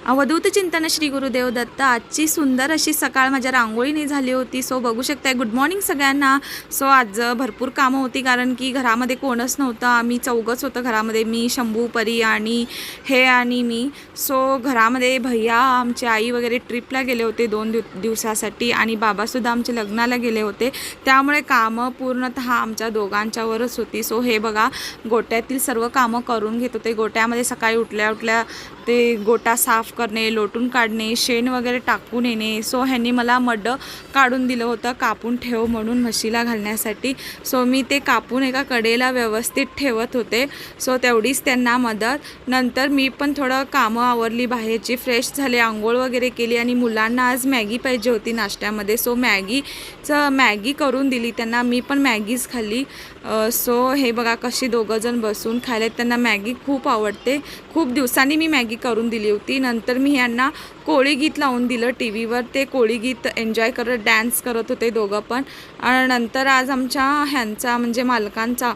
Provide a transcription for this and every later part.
अवधूत चिंतन श्री गुरुदेव दत्त। आजची सुंदर अशी सकाळ माझ्या रांगोळीने झाली होती। सो बघू शकताय, गुड मॉर्निंग सगळ्यांना। सो आज भरपूर कामं होती कारण की घरामध्ये कोणच नव्हतं, आम्ही चौघच होतं घरामध्ये, मी, शंभू, परी आणि मी। सो घरामध्ये भैया, आमची आई वगैरे ट्रिपला गेले होते 2 दिवसासाठी आणि बाबासुद्धा आमचे लग्नाला गेले होते, त्यामुळे कामं पूर्णतः आमच्या दोघांच्यावरच होती। सो हे बघा, गोट्यातील सर्व कामं करून घेत होते। गोट्यामध्ये सकाळी उठल्या उठल्या ते गोटा साफ करणे, लोटून काढणे, शेण वगैरे टाकून येणे। सो ह्यांनी मला मड काढून दिलं होतं कापून ठेव म्हणून म्हशीला घालण्यासाठी। सो मी ते कापून एका कडेला व्यवस्थित ठेवत होते। सो तेवढीच त्यांना मदत। नंतर मी पण थोडं कामं आवरली बाहेरची, फ्रेश झाले, आंघोळ वगैरे केली आणि मुलांना आज मॅगी पाहिजे होती नाश्त्यामध्ये। सो मॅगी करून दिली त्यांना, मी पण मॅगीच खाल्ली। सो हे बघा कशी दोघंजण बसून खायला, त्यांना मॅगी खूप आवडते। खूप दिवसांनी मी मॅगी करून दिली होती। नंतर मी यांना कोळी गीत लावून दिलं टीव्हीवर, ते कोळी गीत एन्जॉय करत डान्स करत होते दोघं पण। आणि नंतर आज आमच्या ह्यांचा म्हणजे मालकांचा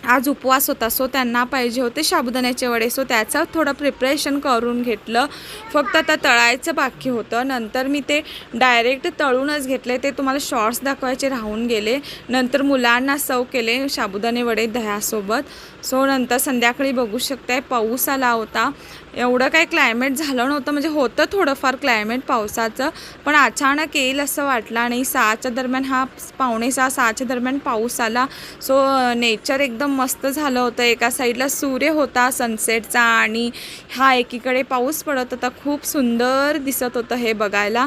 आज उपवास होता, सो त्यांना पाहिजे होते साबुदाण्याचे वडे। सो त्याचं थोडं प्रिपरेशन करून घेतलं, फक्त आता तळायचं बाकी होतं। नंतर मी ते डायरेक्ट तळूनच घेतले, ते तुम्हाला शॉर्ट्स दाखवायचे राहून गेले। नंतर मुलांना सर्व केले साबुदाणे वडे दह्यासोबत। सो नंतर संध्याकाळी बघू शकताय पाऊस आला होता। एवढं काही क्लायमेट झालं नव्हतं, म्हणजे होतं थोडंफार क्लायमेट पावसाचं, पण अचानक येईल असं वाटलं नाही। 6च्या दरम्यान, 5:45-6च्या दरम्यान पाऊस आला। सो नेचर एकदम मस्त झालं होतं। एका साईडला सूर्य होता सनसेटचा आणि हा एकीकडे पाऊस पडत होता, खूप सुंदर दिसत होतं हे बघायला।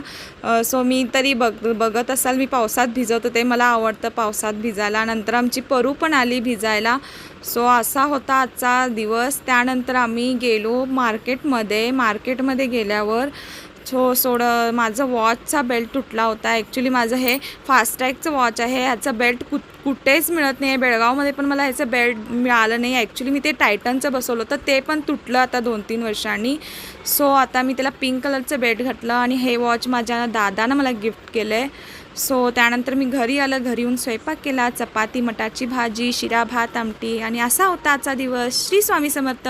सो मी तरी बघत असाल, मी पावसात भिजत होते, मला आवडतं पावसात भिजायला। नंतर आमची परू पण आली भिजायला। सो असा होता आजचा दिवस। त्यानंतर आम्ही गेलो मार्केटमध्ये गेल्यावर माझं वॉचचा बेल्ट तुटला होता। ॲक्च्युली माझं हे फास्टॅगचं वॉच आहे, ह्याचा बेल्ट कुठेच मिळत नाही आहे। बेळगावमध्ये पण मला ह्याचं बेल्ट मिळालं नाही। ॲक्च्युली मी ते टायटनचं बसवलं होतं, ते पण तुटलं आता 2-3 वर्षांनी। सो आता मी त्याला पिंक कलरचं बेल्ट घातलं आणि हे वॉच माझ्या दादानं मला गिफ्ट केलं आहे। सो त्यानंतर मी घरी आलं, घरी येऊन स्वयंपाक केला, चपाती, मटाची भाजी, शिरा, भात, आमटी, आणि असा होता आजचा दिवस। श्री स्वामी समर्थ।